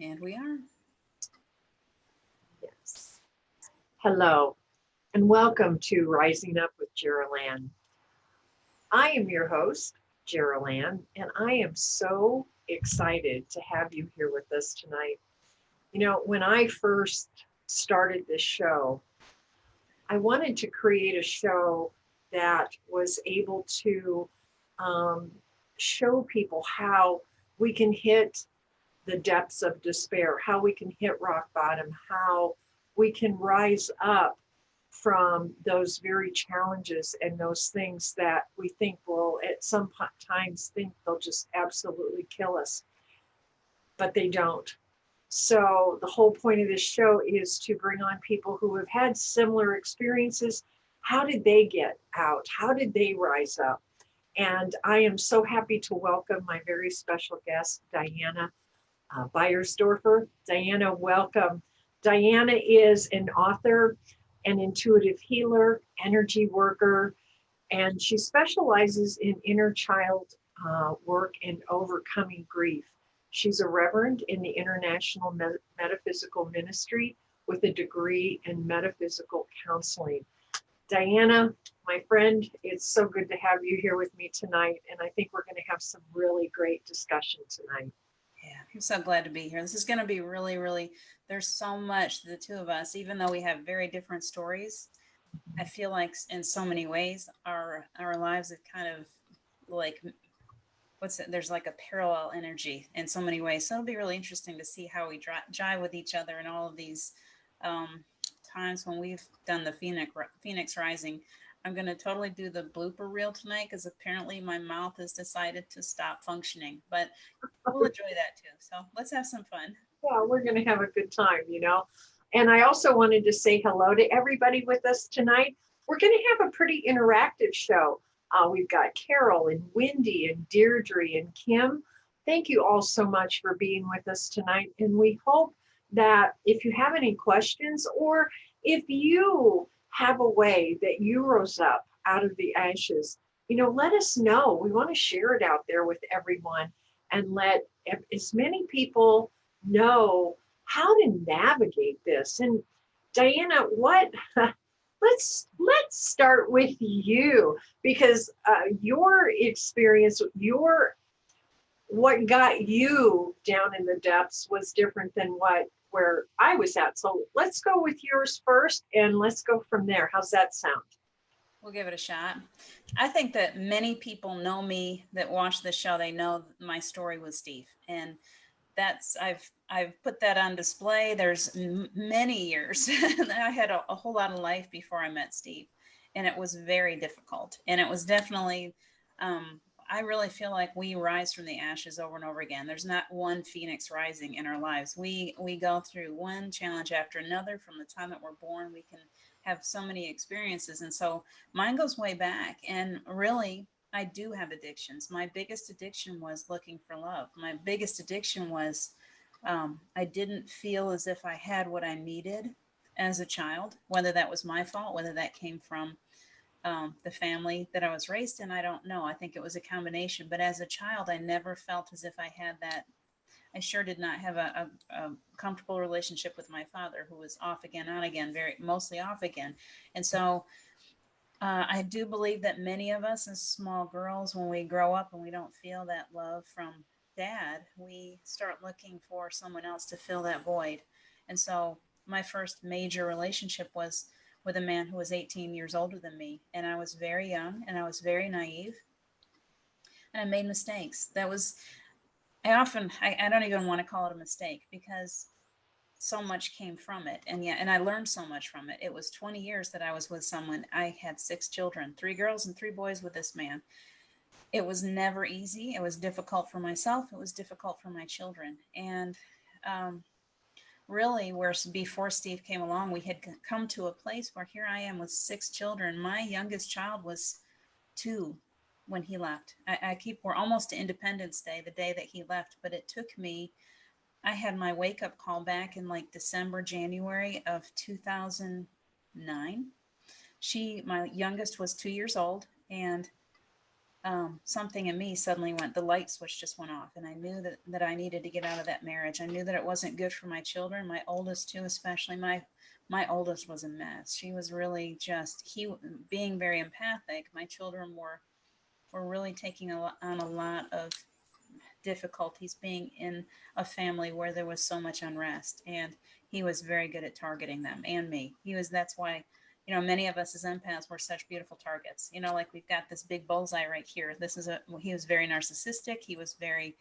And we are. Yes. Hello, and welcome to Rising Up with Jeryl Anne. I am your host, Jeryl Anne, and I am so excited to have you here with us tonight. When I first started this show, I wanted to create a show that was able to um, show people how we can hit the depths of despair, how we can hit rock bottom, how we can rise up from those very challenges and those things that we think will at some times think they'll just absolutely kill us, but they don't. So the whole point of this show is to bring on people who have had similar experiences. How did they get out? How did they rise up? And I am so happy to welcome my very special guest, Diana Beyersdorfer. Diana, welcome. Diana is an author, an intuitive healer, energy worker, and she specializes in inner child work and overcoming grief. She's a reverend in the International Metaphysical Ministry with a degree in metaphysical counseling. Diana, my friend, it's so good to have you here with me tonight, and I think we're going to have some really great discussion tonight. Yeah, I'm so glad to be here. This is going to be really, really, there's so much, the two of us, even though we have very different stories, I feel like in so many ways our lives have kind of like what's it? There's like a parallel energy in so many ways. So it'll be really interesting to see how we jive with each other in all of these um, times when we've done the Phoenix Rising. I'm going to totally do the blooper reel tonight because apparently my mouth has decided to stop functioning, but we'll enjoy that too. So let's have some fun. Yeah, we're going to have a good time. And I also wanted to say hello to everybody with us tonight. We're going to have a pretty interactive show. We've got Carol and Wendy and Deirdre and Kim. Thank you all so much for being with us tonight. And we hope that if you have any questions or if you have a way that you rose up out of the ashes, let us know. We want to share it out there with everyone and let as many people know how to navigate this. And Diana, what let's start with you because your experience, your what got you down in the depths was different than where I was at. So let's go with yours first and let's go from there. How's that sound? We'll give it a shot. I think that many people know me that watch the show. They know my story with Steve, and that's I've put that on display. There's many years. I had a whole lot of life before I met Steve, and it was very difficult. And it was definitely, I really feel like we rise from the ashes over and over again. There's not one phoenix rising in our lives. We go through one challenge after another from the time that we're born. We can have so many experiences, and so mine goes way back. And really, I do have addictions. My biggest addiction was looking for love. My biggest addiction was I didn't feel as if I had what I needed as a child, whether that was my fault, whether that came from the family that I was raised in. I don't know. I think it was a combination. But as a child, I never felt as if I had that. I sure did not have a comfortable relationship with my father, who was off again, on again, very mostly off again. And so I do believe that many of us as small girls, when we grow up and we don't feel that love from dad, we start looking for someone else to fill that void. And so my first major relationship was with a man who was 18 years older than me. And I was very young and I was very naive and I made mistakes. I don't even want to call it a mistake because so much came from it, and I learned so much from it. It was 20 years that I was with someone. I had 6 children, 3 girls and 3 boys with this man. It was never easy. It was difficult for myself. It was difficult for my children. And um, really, where before Steve came along, we had come to a place where here I am with 6 children. My youngest child was 2 when he left. We're almost to Independence Day, the day that he left, but it took me, I had my wake up call back in like December, January of 2009. My youngest was 2 years old, and something in me suddenly went, the light switch just went off. And I knew that I needed to get out of that marriage. I knew that it wasn't good for my children, my oldest too, especially my oldest was a mess. She was really just, being very empathic. My children were really taking on a lot of difficulties being in a family where there was so much unrest, and he was very good at targeting them and me. That's why, many of us as empaths were such beautiful targets. Like we've got this big bullseye right here. He was very narcissistic. He was very,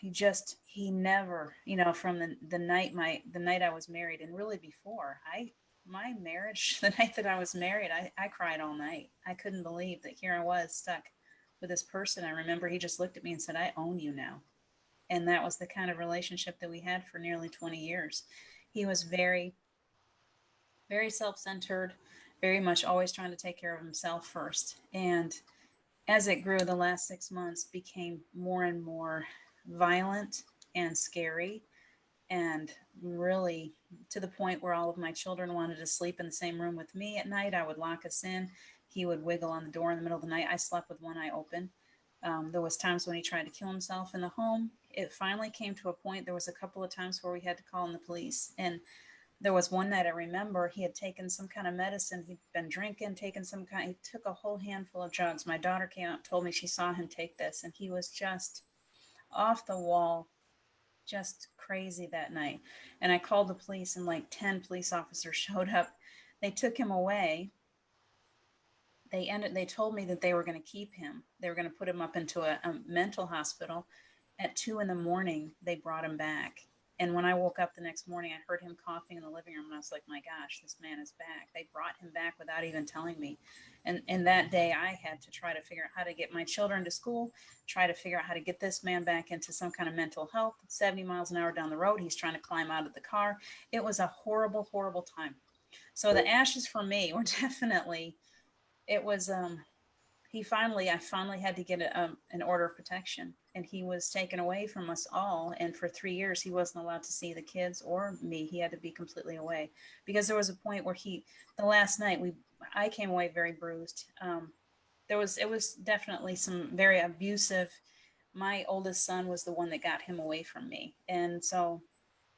he never, from the night I was married, and really before my marriage, the night that I was married, I cried all night. I couldn't believe that here I was stuck with this person. I remember he just looked at me and said, "I own you now." And that was the kind of relationship that we had for nearly 20 years. He was very, very self centered, very much always trying to take care of himself first. And as it grew, the last 6 months became more and more violent and scary, and really to the point where all of my children wanted to sleep in the same room with me at night. I would lock us in. He would wiggle on the door in the middle of the night. I slept with one eye open. There was times when he tried to kill himself in the home. It finally came to a point. There was a couple of times where we had to call in the police. And there was one night I remember he had taken some kind of medicine. He'd been drinking, he took a whole handful of drugs. My daughter came out and told me she saw him take this, and he was just off the wall, just crazy that night. And I called the police, and like 10 police officers showed up. They took him away. They told me that they were going to keep him. They were going to put him up into a mental hospital. At 2 in the morning, they brought him back. And when I woke up the next morning, I heard him coughing in the living room, and I was like, my gosh, this man is back. They brought him back without even telling me. And that day I had to try to figure out how to get my children to school, try to figure out how to get this man back into some kind of mental health. 70 miles an hour down the road, he's trying to climb out of the car. It was a horrible, horrible time. So the ashes for me were definitely, it was, I finally had to get an order of protection, and he was taken away from us all. And for 3 years, he wasn't allowed to see the kids or me. He had to be completely away, because there was a point where the last night I came away very bruised. It was definitely some very abusive. My oldest son was the one that got him away from me. And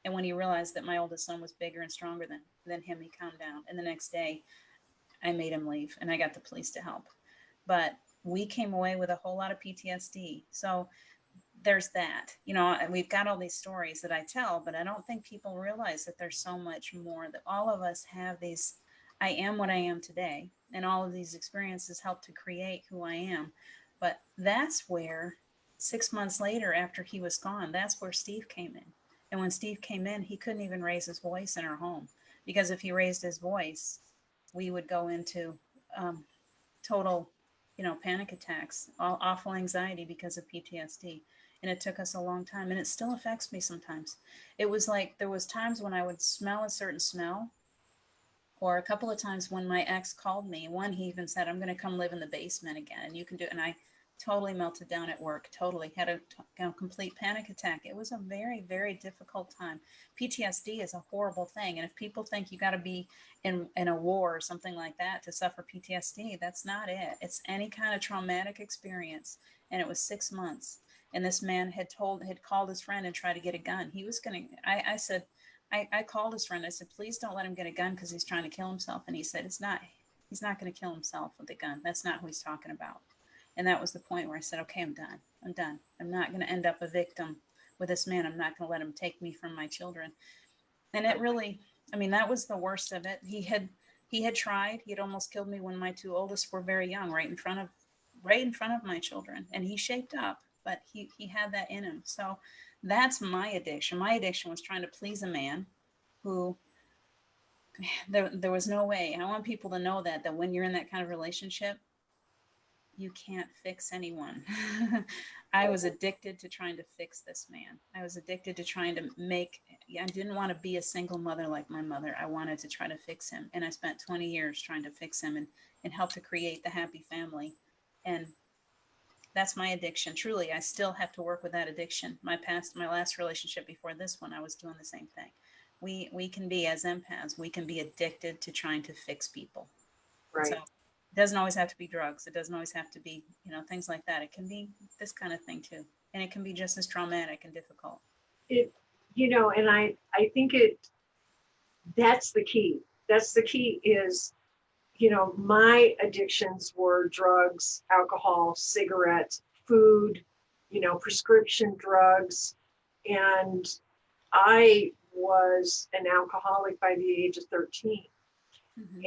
when he realized that my oldest son was bigger and stronger than him, he calmed down. And the next day I made him leave, and I got the police to help. But we came away with a whole lot of PTSD. So there's that. We've got all these stories that I tell, but I don't think people realize that there's so much more, that all of us have these. I am what I am today, and all of these experiences help to create who I am. But that's where 6 months later, after he was gone, that's where Steve came in. And when Steve came in, he couldn't even raise his voice in our home, because if he raised his voice, we would go into total, panic attacks, awful anxiety because of PTSD. And it took us a long time, and it still affects me sometimes. It was like there was times when I would smell a certain smell, or a couple of times when my ex called me. One, he even said, "I'm going to come live in the basement again, and you can do it." And I totally melted down at work, totally had a complete panic attack. It was a very, very difficult time. PTSD is a horrible thing. And if people think you got to be in a war or something like that to suffer PTSD, that's not it. It's any kind of traumatic experience. And it was 6 months. And this man had called his friend and tried to get a gun. He was going to, I said, I called his friend. I said, "Please don't let him get a gun, because he's trying to kill himself." And he said, he's not going to kill himself with a gun. That's not who he's talking about. And that was the point where I said, okay, I'm done. I'm done. I'm not going to end up a victim with this man. I'm not going to let him take me from my children. And it really, that was the worst of it. He had tried. He had almost killed me when my two oldest were very young, right in front of my children. And he shaped up, but he had that in him. So that's my addiction. My addiction was trying to please a man who there was no way. I want people to know that when you're in that kind of relationship, you can't fix anyone. I was addicted to trying to fix this man. I was addicted to trying to I didn't want to be a single mother like my mother. I wanted to try to fix him. And I spent 20 years trying to fix him and help to create the happy family. And that's my addiction. Truly, I still have to work with that addiction. My last relationship before this one, I was doing the same thing. We can be, as empaths, we can be addicted to trying to fix people. Right. So It doesn't always have to be drugs. It doesn't always have to be, things like that. It can be this kind of thing too. And it can be just as traumatic and difficult. It, and I think that's the key. That's the key is, my addictions were drugs, alcohol, cigarettes, food, prescription drugs. And I was an alcoholic by the age of 13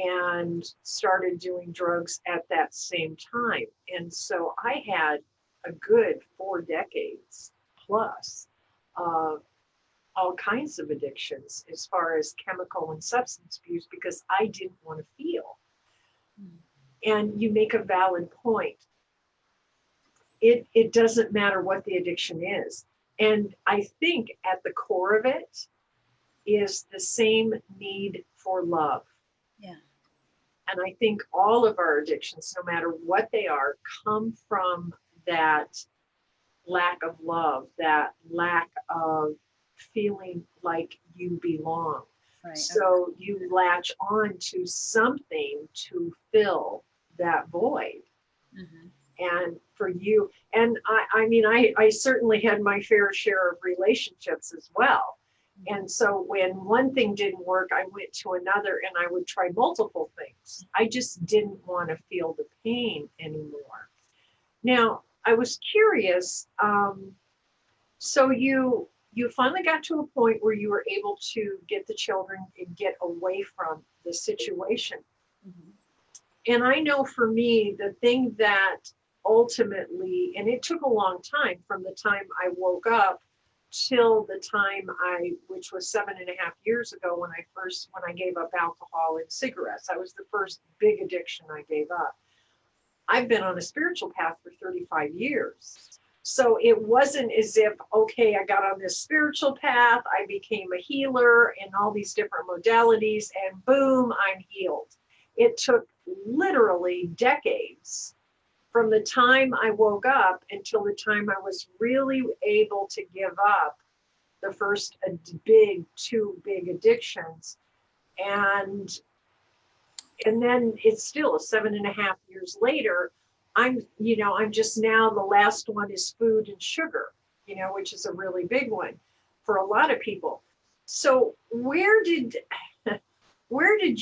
and started doing drugs at that same time. And so I had a good 4 decades plus of all kinds of addictions as far as chemical and substance abuse because I didn't want to feel. And you make a valid point. It doesn't matter what the addiction is. And I think at the core of it is the same need for love. Yeah. And I think all of our addictions, no matter what they are, come from that lack of love, that lack of feeling like you belong. Right. So you latch on to something to fill that void. Mm-hmm. And for you, and I certainly had my fair share of relationships as well. And so when one thing didn't work, I went to another and I would try multiple things. I just didn't want to feel the pain anymore. Now, I was curious. So you finally got to a point where you were able to get the children and get away from the situation. Mm-hmm. And I know for me, the thing that ultimately, and it took a long time from the time I woke up till the time which was 7.5 years ago when I gave up alcohol and cigarettes. That was the first big addiction I gave up. I've been on a spiritual path for 35 years. So it wasn't as if, okay, I got on this spiritual path, I became a healer in all these different modalities, and boom, I'm healed. It took literally decades from the time I woke up until the time I was really able to give up the first two big addictions. And then it's still 7.5 years later, I'm just now, the last one is food and sugar, which is a really big one for a lot of people. So where did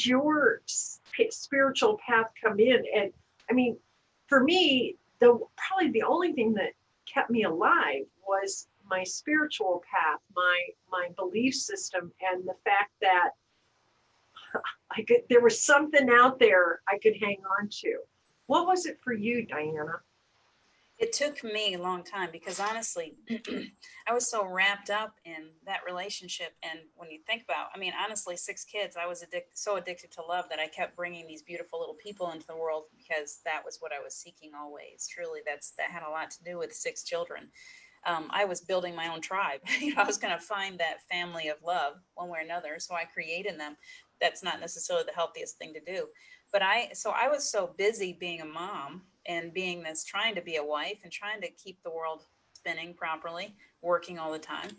your spiritual path come in? And I mean, for me, probably the only thing that kept me alive was my spiritual path, my belief system, and the fact that there was something out there I could hang on to. What was it for you, Diana? It took me a long time because honestly, I was so wrapped up in that relationship. And when you think about, honestly, 6 kids, I was so addicted to love that I kept bringing these beautiful little people into the world because that was what I was seeking always. Truly, that had a lot to do with 6 children. I was building my own tribe. I was going to find that family of love one way or another. So I created them. That's not necessarily the healthiest thing to do. But I was so busy being a mom and being trying to be a wife and trying to keep the world spinning properly, working all the time.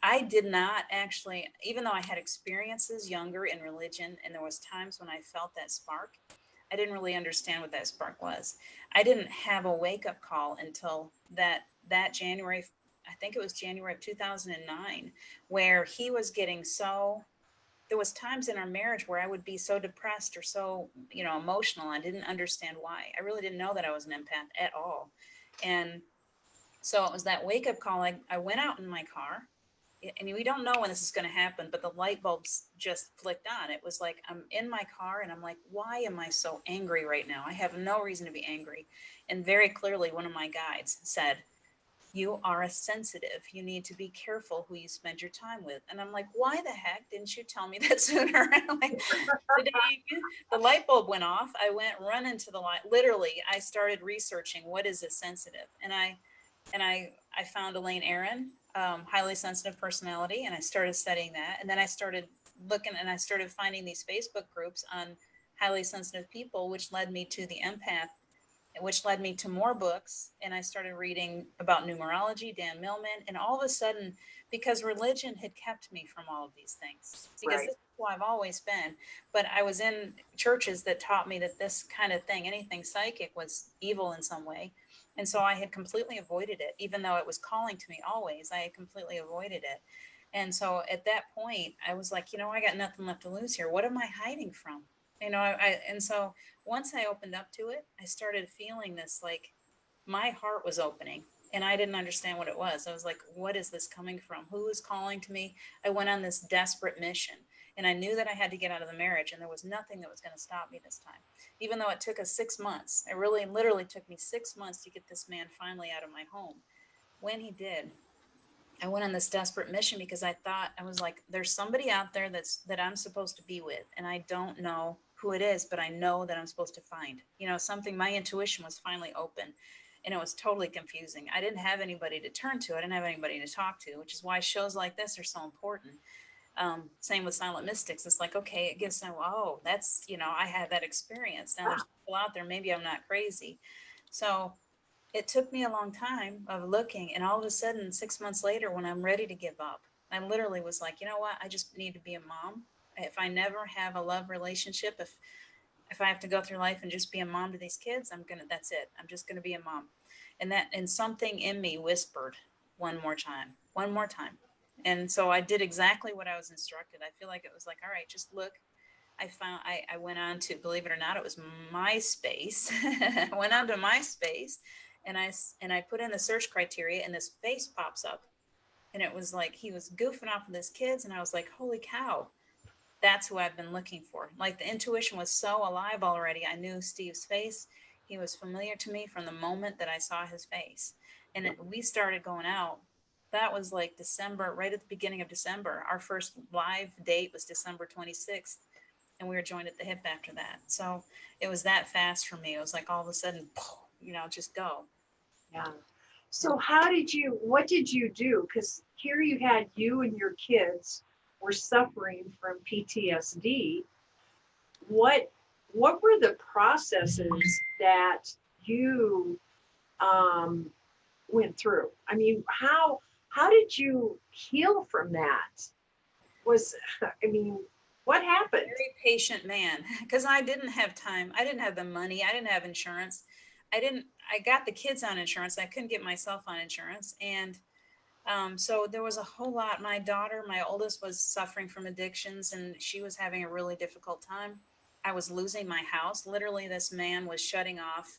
I did not actually, even though I had experiences younger in religion, and there was times when I felt that spark, I didn't really understand what that spark was. I didn't have a wake-up call until that January, I think it was January of 2009, where he was getting there was times in our marriage where I would be so depressed or so, emotional. I didn't understand why. I really didn't know that I was an empath at all. And so it was that wake-up call. I went out in my car, and we don't know when this is going to happen, but the light bulbs just flicked on. It was like I'm in my car and I'm like, why am I so angry right now? I have no reason to be angry. And very clearly, one of my guides said, you are a sensitive. You need to be careful who you spend your time with. And I'm like, why the heck didn't you tell me that sooner? Like, the light bulb went off. I went running to the light. Literally, I started researching what is a sensitive. And I found Elaine Aron, highly sensitive personality, and I started studying that. And then I started looking and I started finding these Facebook groups on highly sensitive people, which led me to the empath which led me to more books. And I started reading about numerology, Dan Millman. And all of a sudden, because religion had kept me from all of these things, because Right. this is who I've always been. But I was in churches that taught me that this kind of thing, anything psychic, was evil in some way. And so I had completely avoided it, even though it was calling to me always. I had completely avoided it. And so at that point, I was like, I got nothing left to lose here. What am I hiding from? And so once I opened up to it, I started feeling this, like my heart was opening and I didn't understand what it was. I was like, what is this coming from? Who is calling to me? I went on this desperate mission and I knew that I had to get out of the marriage and there was nothing that was going to stop me this time. Even though it took us 6 months, it really literally took me 6 months to get this man finally out of my home. When he did, I went on this desperate mission because I thought, I was like, there's somebody out there that I'm supposed to be with, and I don't know who it is, but I know that I'm supposed to find. Something. My intuition was finally open, and it was totally confusing. I didn't have anybody to turn to. I didn't have anybody to talk to, which is why shows like this are so important. Same with Silent Mystics. It's like, okay, it gives them, oh, that's, I had that experience. Now Yeah. there's people out there. Maybe I'm not crazy. So it took me a long time of looking, and all of a sudden 6 months later, when I'm ready to give up, I literally was like, you know what, I just need to be a mom. If I never have a love relationship, if I have to go through life and just be a mom to these kids, that's it, I'm just gonna be a mom. And something in me whispered, one more time. And so I did exactly what I was instructed. I feel like it was like, all right, just look. I went on to, believe it or not, it was MySpace. I went on to MySpace, and I put in the search criteria, and this face pops up, and it was like he was goofing off with his kids, and I was like, holy cow, that's who I've been looking for. Like the intuition was so alive already. I knew Steve's face. He was familiar to me from the moment that I saw his face, and we started going out. That was like December, right at the beginning of December. Our first live date was December 26th, and we were joined at the hip after that. So it was that fast for me. It was like all of a sudden, just go. Yeah. So what did you do? Because here you had you and your kids were suffering from PTSD. What what were the processes that you um, went through? I mean, how did you heal from that? Was I mean, what happened? Very patient man, because I didn't have time. I didn't have the money. I didn't have insurance. I got the kids on insurance. I couldn't get myself on insurance. And so there was a whole lot. My daughter, my oldest, was suffering from addictions and she was having a really difficult time. I was losing my house. Literally, this man was shutting off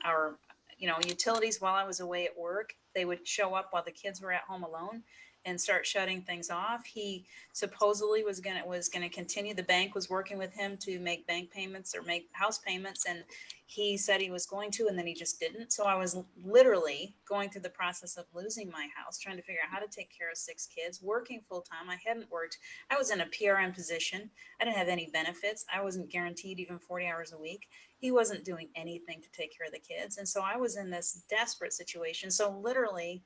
our, utilities while I was away at work. They would show up while the kids were at home alone and start shutting things off. He supposedly was gonna continue. The bank was working with him to make bank payments or make house payments, and he said he was going to, and then he just didn't. So I was literally going through the process of losing my house, trying to figure out how to take care of 6 kids, working full time. I hadn't worked. I was in a PRN position. I didn't have any benefits. I wasn't guaranteed even 40 hours a week. He wasn't doing anything to take care of the kids. And so I was in this desperate situation. So literally,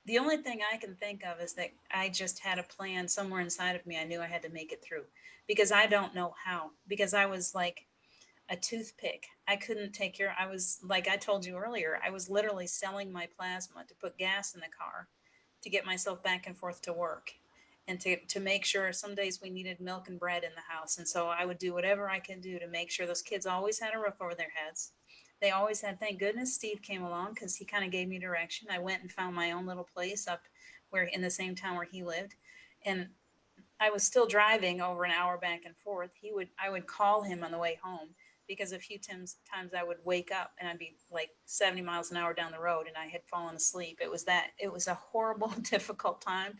the only thing I can think of is that I just had a plan somewhere inside of me. I knew I had to make it through because I don't know how, because I was like a toothpick. I couldn't take care. I was, like I told you earlier, I was literally selling my plasma to put gas in the car to get myself back and forth to work and to make sure some days we needed milk and bread in the house. And so I would do whatever I could do to make sure those kids always had a roof over their heads. They always had, thank goodness Steve came along because he kind of gave me direction. I went and found my own little place up where in the same town where he lived. And I was still driving over an hour back and forth. I would call him on the way home because a few times I would wake up and I'd be like 70 miles an hour down the road and I had fallen asleep. It was a horrible, difficult time.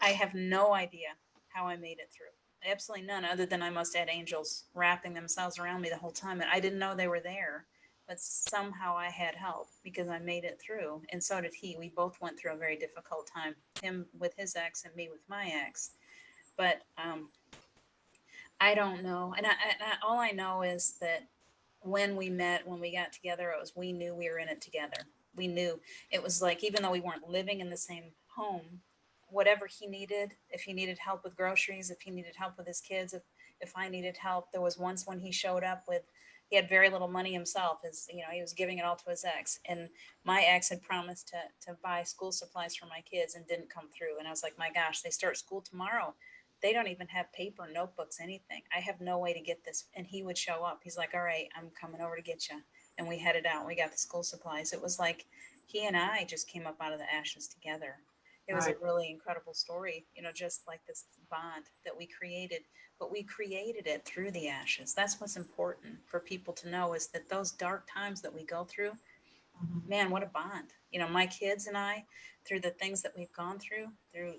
I have no idea how I made it through. Absolutely none, other than I must have had angels wrapping themselves around me the whole time. And I didn't know they were there, but somehow I had help because I made it through. And so did he. We both went through a very difficult time, him with his ex and me with my ex. But I don't know. All I know is that when we met, when we got together, we knew we were in it together. We knew it was like, even though we weren't living in the same home, whatever he needed, if he needed help with groceries, if he needed help with his kids, if I needed help, there was once when he showed up with, he had very little money himself. He was giving it all to his ex. And my ex had promised to buy school supplies for my kids and didn't come through. And I was like, my gosh, they start school tomorrow. They don't even have paper, notebooks, anything. I have no way to get this. And he would show up. He's like, all right, I'm coming over to get you. And we headed out. We got the school supplies. It was like he and I just came up out of the ashes together. It was a Right. really incredible story, just like this bond that we created, but we created it through the ashes. That's what's important for people to know, is that those dark times that we go through, Mhm. man, what a bond. My kids and I, through the things that we've gone through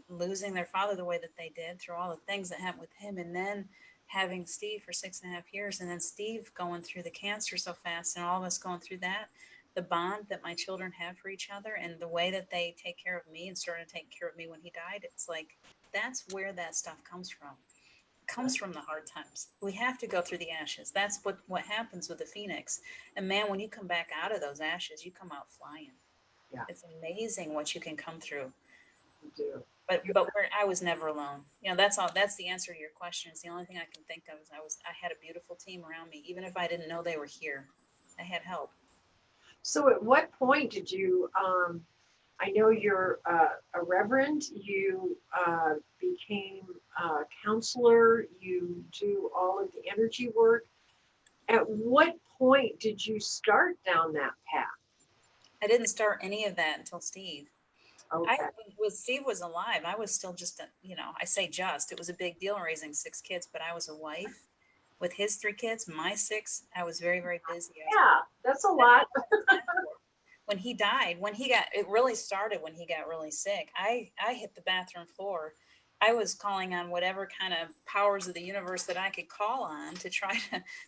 losing their father the way that they did, through all the things that happened with him, and then having Steve for 6.5 years, and then Steve going through the cancer so fast, and all of us going through that, the bond that my children have for each other, and the way that they take care of me and started to take care of me when he died, it's like that's where that stuff comes from. It comes from the hard times. We have to go through the ashes. That's what happens with the phoenix. And man, when you come back out of those ashes, you come out flying. Yeah, It's amazing what you can come through. you do. But You, but I was never alone. That's all. That's the answer to your question. It's the only thing I can think of is I had a beautiful team around me, even if I didn't know they were here. I had help. so at what point did you, I know you're a reverend, you became a counselor, you do all of the energy work. At what point did you start down that path? I didn't start any of that until Steve. I Okay. when Steve was alive, I was still just I say just. It was a big deal raising 6 kids, but I was a wife with his 3 kids, my 6. I was very, very busy. I was Yeah, that's a that's lot. all I had time for. When he died, it really started when he got really sick. I hit the bathroom floor. I was calling on whatever kind of powers of the universe that I could call on to try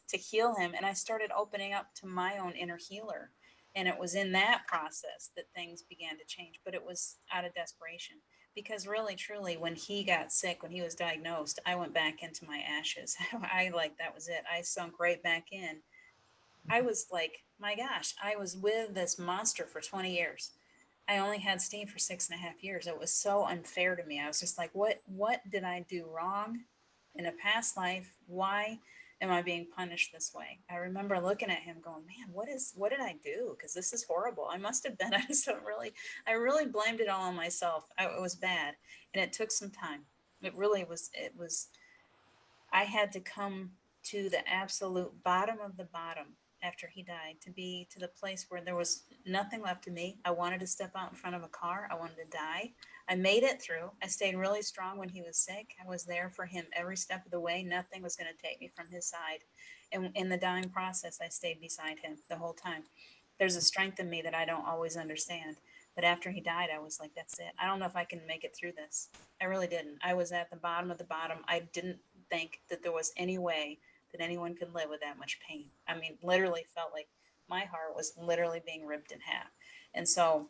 to heal him, and I started opening up to my own inner healer. And it was in that process that things began to change, but it was out of desperation, because really truly when he got sick, when he was diagnosed, I went back into my ashes. I like that was it. I sunk right back in. I was like, my gosh, I was with this monster for 20 years. I only had Steve for 6.5 years. It was so unfair to me. I was just like, what did I do wrong in a past life? Why am I being punished this way? I remember looking at him going, man, what did I do? Because this is horrible. I must have been, I really blamed it all on myself. It was bad. And it took some time. I had to come to the absolute bottom of the bottom after he died, to be to the place where there was nothing left of me. I wanted to step out in front of a car. I wanted to die. I made it through. I stayed really strong when he was sick. I was there for him every step of the way. Nothing was going to take me from his side. And in the dying process, I stayed beside him the whole time. There's a strength in me that I don't always understand. But after he died, I was like, that's it. I don't know if I can make it through this. I really didn't. I was at the bottom of the bottom. I didn't think that there was any way that anyone could live with that much pain. I mean, literally felt like my heart was literally being ripped in half. And so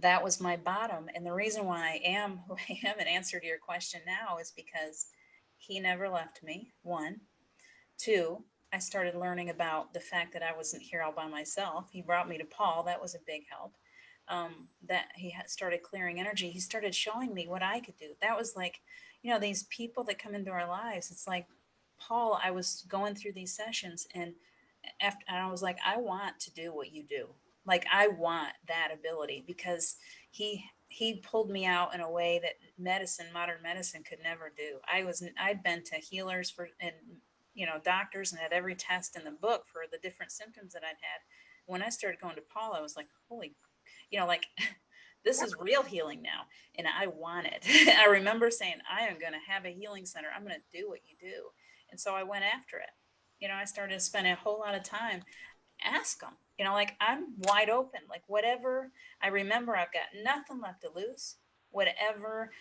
that was my bottom. And the reason why I am who I am, in answer to your question now, is because he never left me. One. Two, I started learning about the fact that I wasn't here all by myself. He brought me to Paul. That was a big help. That he started clearing energy. He started showing me what I could do. That was like, these people that come into our lives. It's like, Paul, I was going through these sessions, and I was like, I want to do what you do. Like, I want that ability, because he pulled me out in a way that modern medicine could never do. I'd been to healers and doctors, and had every test in the book for the different symptoms that I'd had. When I started going to Paul, I was like, holy, like this is real healing now, and I want it. I remember saying, I am going to have a healing center. I'm going to do what you do. And so I went after it. I started to spend a whole lot of time. Ask them, like, I'm wide open, like whatever. I remember I've got nothing left to lose. Whatever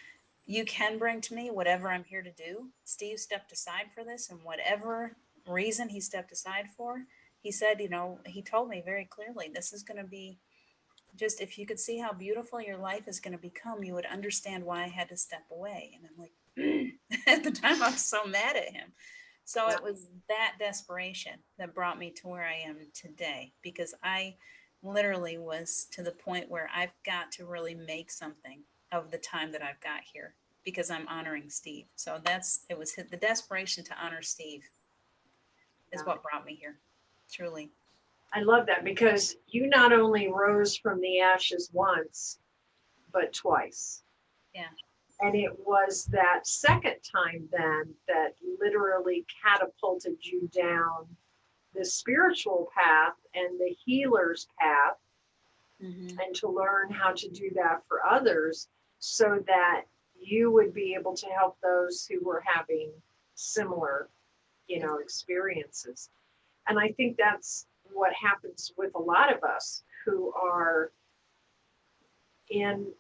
you can bring to me, whatever I'm here to do. Steve stepped aside for this, and whatever reason he stepped aside for, he said, he told me very clearly, this is going to be just, if you could see how beautiful your life is going to become, you would understand why I had to step away. And I'm like, at the time, I was so mad at him. So Yeah. it was that desperation that brought me to where I am today, because I literally was to the point where I've got to really make something of the time that I've got here, because I'm honoring Steve. So it was the desperation to honor Steve is Yeah. what brought me here. Truly. I love that because you not only rose from the ashes once, but twice. Yeah. And it was that second time then that literally catapulted you down the spiritual path and the healer's path, Hmm. and to learn how to do that for others so that you would be able to help those who were having similar, experiences. And I think that's what happens with a lot of us who are in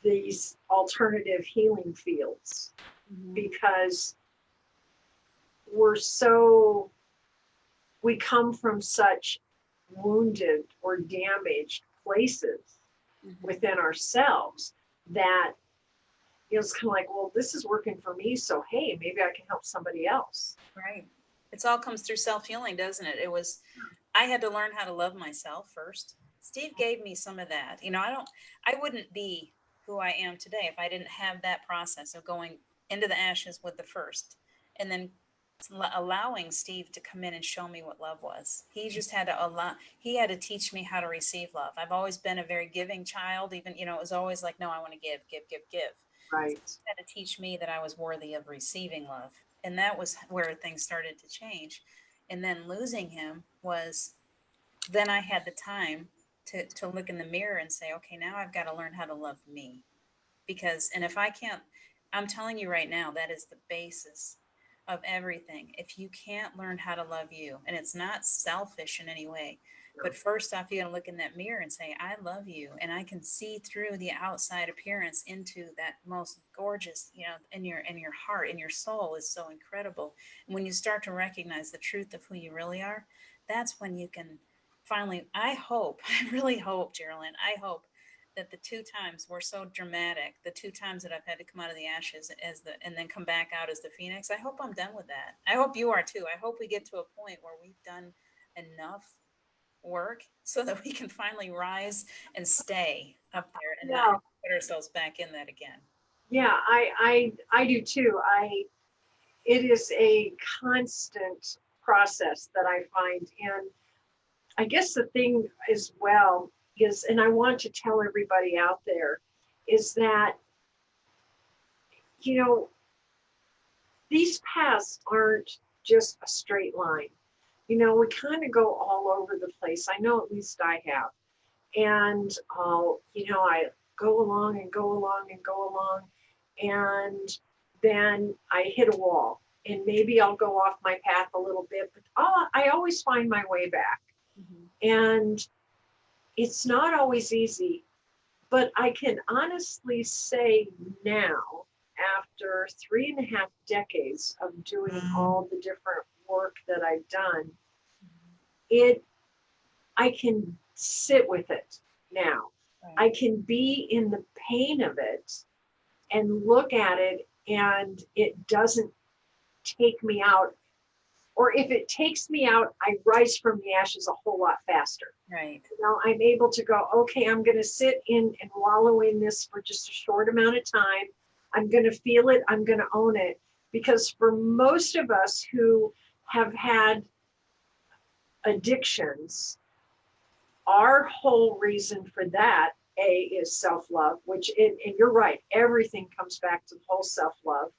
these alternative healing fields, Hmm. because we're so we come from such wounded or damaged places Hmm. within ourselves that it's kind of like, well, this is working for me, so hey, maybe I can help somebody else. Right. It's all comes through self-healing, doesn't it? I had to learn how to love myself first. Steve gave me some of that. I wouldn't be who I am today if I didn't have that process of going into the ashes with the first and then allowing Steve to come in and show me what love was. He had to teach me how to receive love. I've always been a very giving child, even, it was always like, no, I want to give, give, give, give. Right. Had to teach me that I was worthy of receiving love. And that was where things started to change. And then losing him was, then I had the time to look in the mirror and say, okay, now I've got to learn how to love me. Because, and if I can't, I'm telling you right now, that is the basis of everything. If you can't learn how to love you, and it's not selfish in any way, No. but first off, you got to look in that mirror and say, I love you. And I can see through the outside appearance into that most gorgeous, in your heart, in your soul is so incredible. And when you start to recognize the truth of who you really are, that's when you can finally, I hope, I really hope, Jeryl Anne, I hope that the two times were so dramatic, the two times that I've had to come out of the ashes and then come back out as the phoenix. I hope I'm done with that. I hope you are too. I hope we get to a point where we've done enough work so that we can finally rise and stay up there and not Yeah, put ourselves back in that again. yeah, I do too. It is a constant process that I find. And I guess the thing as well is, and I want to tell everybody out there, is that, you know, these paths aren't just a straight line. We kind of go all over the place. I know, at least I have. And, I go along and go along and go along. And then I hit a wall. And maybe I'll go off my path a little bit, but I always find my way back. Mm-hmm. And it's not always easy, but I can honestly say now, after 3.5 decades of doing all the different work that I've done, it I can sit with it now. Right. I can be in the pain of it and look at it, and it doesn't take me out. Or if it takes me out, I rise from the ashes a whole lot faster. Right. I'm able to go, okay, I'm going to sit in and wallow in this for just a short amount of time. I'm going to feel it. I'm going to own it. Because for most of us who have had addictions, our whole reason for that, is self-love, which, and you're right, everything comes back to the whole self-love,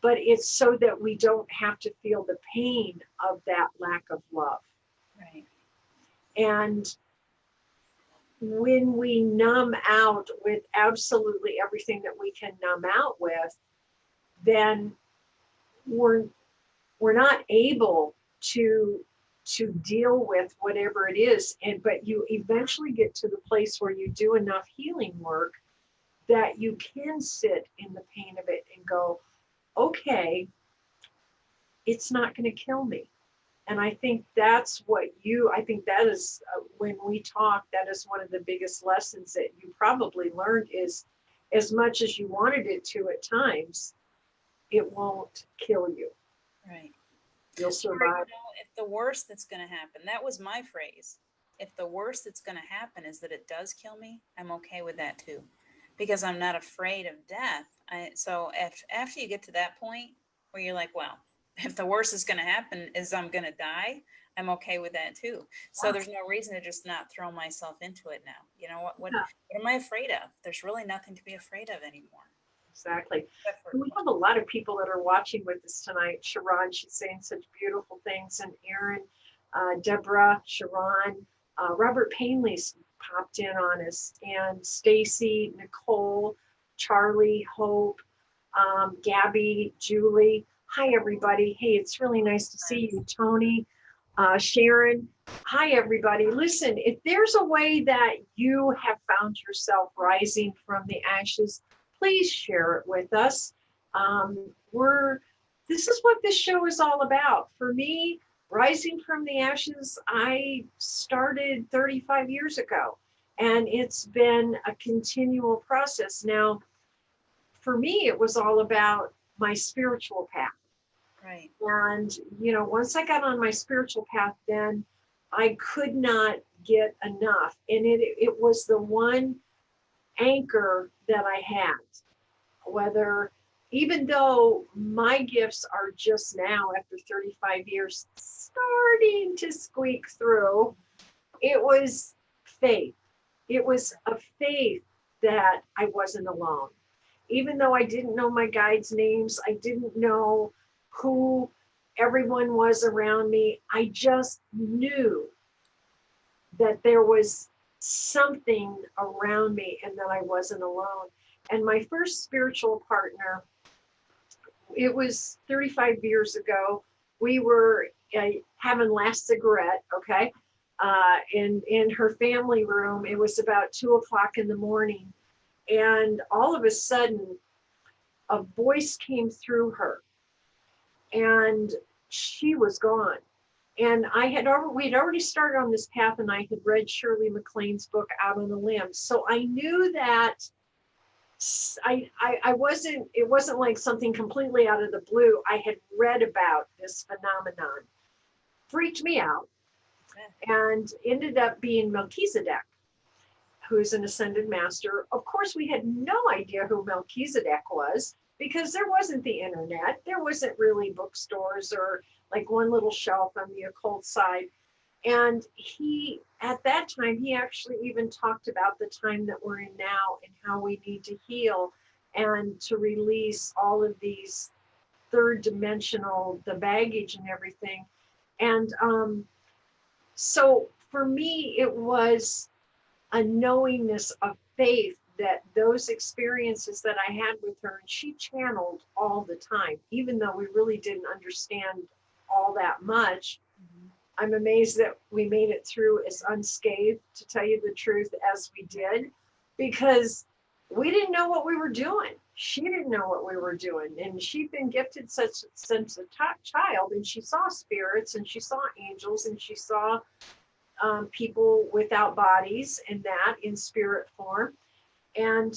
but it's so that we don't have to feel the pain of that lack of love. Right. And when we numb out with absolutely everything that we can numb out with, then we're not able to deal with whatever it is. But you eventually get to the place where you do enough healing work that you can sit in the pain of it and go, okay, it's not going to kill me. And I think I think that is, when we talk, that is one of the biggest lessons that you probably learned is, as much as you wanted it to at times, it won't kill you. Right. You'll Or, survive. if the worst that's going to happen, that was my phrase. If the worst that's going to happen is that it does kill me, I'm okay with that too, because I'm not afraid of death. So after you get to that point where you're like, well, if the worst is going to happen is I'm going to die, I'm okay with that too. So there's no reason to just not throw myself into it now. You know Yeah, what am I afraid of? There's really nothing to be afraid of anymore. exactly. Except for And we have a lot of people that are watching with us tonight. Sharon, she's saying such beautiful things, and Aaron, Deborah, Sharon, Robert Painley's popped in on us, and Stacy, Nicole, Charlie, Hope, Gabby, Julie. Hi, everybody. Hey, it's really nice to see you, Tony, Sharon. Hi, everybody. Listen, if there's a way that you have found yourself rising from the ashes, please share it with us. We're This is what this show is all about. For me, rising from the ashes, I started 35 years ago, and it's been a continual process. Now, for me, it was all about my spiritual path. right. And, once I got on my spiritual path, then I could not get enough. And it was the one anchor that I had, whether, even though my gifts are just now, after 35 years, starting to squeak through, it was faith. It was a faith that I wasn't alone. Even though I didn't know my guides' names, I didn't know who everyone was around me, I just knew that there was something around me and that I wasn't alone. And my first spiritual partner, it was 35 years ago. We were having last cigarette, okay, in her family room. It was about 2 o'clock in the morning, and all of a sudden, a voice came through her, and she was gone. And we'd already started on this path, and I had read Shirley MacLaine's book Out on a Limb, so I knew that I wasn't. It wasn't like something completely out of the blue. I had read about this phenomenon, freaked me out, and ended up being Melchizedek, who's an ascended master. Of course, we had no idea who Melchizedek was because there wasn't the internet. There wasn't really bookstores or like one little shelf on the occult side. And at that time, he actually even talked about the time that we're in now and how we need to heal and to release all of these third dimensional, the baggage and everything. And so for me, it was a knowingness of faith that those experiences that I had with her, and she channeled all the time, even though we really didn't understand all that much. Mhm. I'm amazed that we made it through as unscathed, to tell you the truth, as we did, because we didn't know what we were doing. She didn't know what we were doing. And she'd been gifted such since a child, and she saw spirits and she saw angels and she saw people without bodies and that in spirit form. And,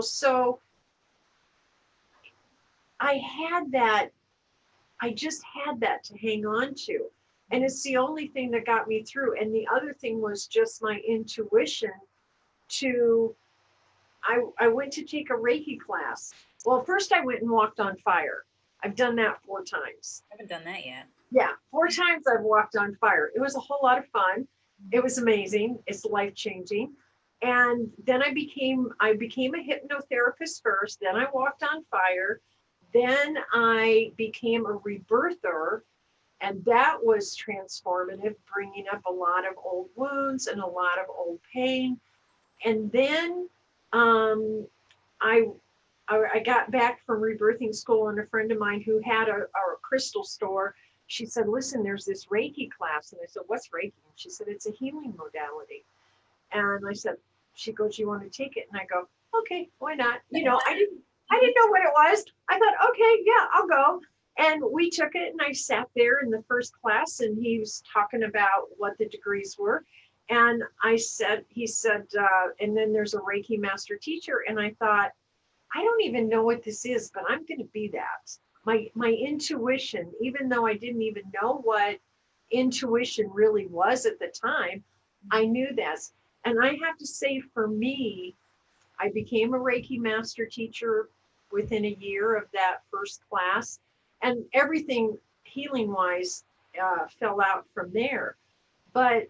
so I had that, I just had that to hang on to. And it's the only thing that got me through. And the other thing was just my intuition to, I went to take a Reiki class. Well, first I went and walked on fire. I've done that 4 times. I haven't done that yet. Yeah, 4 times I've walked on fire. It was a whole lot of fun. It was amazing. It's life-changing. And then I became a hypnotherapist first. Then I walked on fire. Then I became a rebirther. And that was transformative, bringing up a lot of old wounds and a lot of old pain. And then I I got back from rebirthing school, and a friend of mine who had a crystal store, she said, listen, there's this Reiki class. And I said, what's Reiki? And she said, it's a healing modality. And I said, she goes, you want to take it? And I go, okay, why not? I didn't know what it was. I thought, okay, yeah, I'll go. And we took it, and I sat there in the first class, and he was talking about what the degrees were. And he said, and then there's a Reiki master teacher. And I thought, I don't even know what this is, but I'm going to be that. My intuition, even though I didn't even know what intuition really was at the time, I knew this. And I have to say, for me, I became a Reiki master teacher within a year of that first class. And everything healing wise fell out from there. But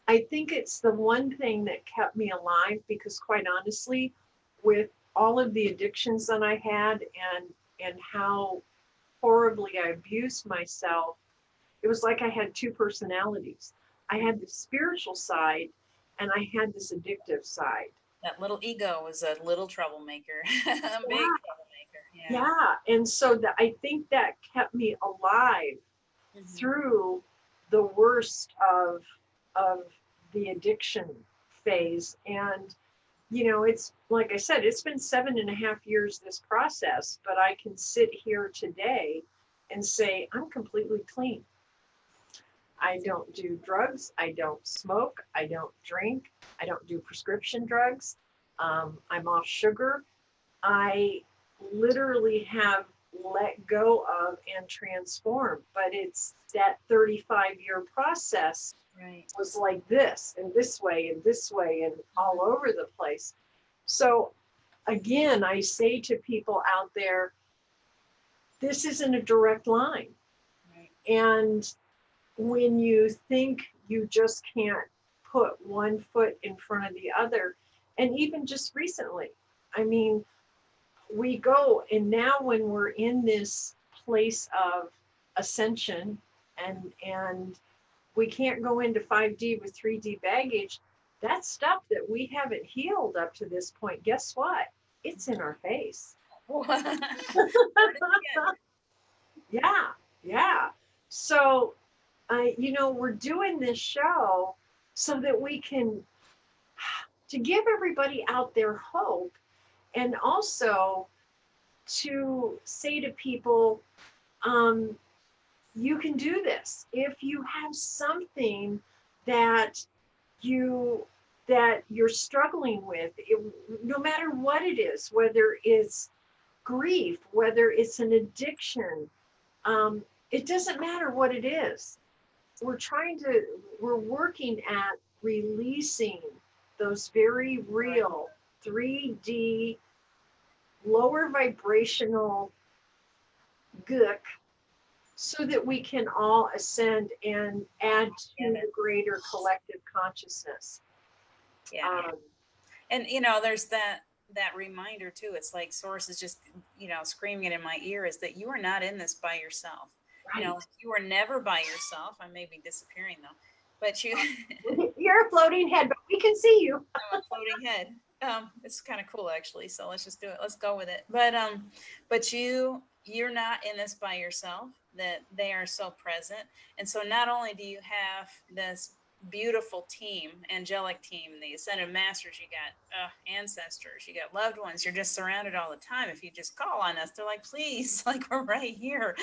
I think it's the one thing that kept me alive, because quite honestly, with all of the addictions that I had, and how horribly I abused myself, it was like I had two personalities. I had the spiritual side and I had this addictive side. That little ego was a little troublemaker, a big Yeah, troublemaker. Yeah. yeah. And so I think that kept me alive Hmm. through the worst of the addiction phase. And it's like I said, it's been 7.5 years this process, but I can sit here today and say I'm completely clean. I don't do drugs. I don't smoke. I don't drink. I don't do prescription drugs. I'm off sugar. I literally have let go of and transformed, but it's that 35-year process Right. was like this and this way and this way and all over the place. So again, I say to people out there, this isn't a direct line. Right. And when you think you just can't put one foot in front of the other, and even just recently, I mean, we go, and now when we're in this place of ascension, and we can't go into 5D with 3D baggage, that stuff that we haven't healed up to this point, guess what? It's in our face. Heard it again. Yeah, yeah. So, we're doing this show so that we can to give everybody out there hope, and also to say to people, um, you can do this. If you have something that you that you're struggling with, no matter what it is, whether it's grief, whether it's an addiction, it doesn't matter what it is. We're working at releasing those very Right. real 3D lower vibrational gook, so that we can all ascend and add to Get the it. greater collective consciousness. Yeah. Um, And there's that reminder too. It's like source is just, screaming it in my ear, is that you are not in this by yourself. right. You are never by yourself. I may be disappearing though, but you You're a floating head, but we can see you. I'm a floating head. It's kind of cool actually. So let's just do it. Let's go with it. But you're not in this by yourself. That they are so present, and so not only do you have this beautiful team, angelic team, the ascended masters, you got ancestors, you got loved ones. You're just surrounded all the time. If you just call on us, they're like, please, like we're right here.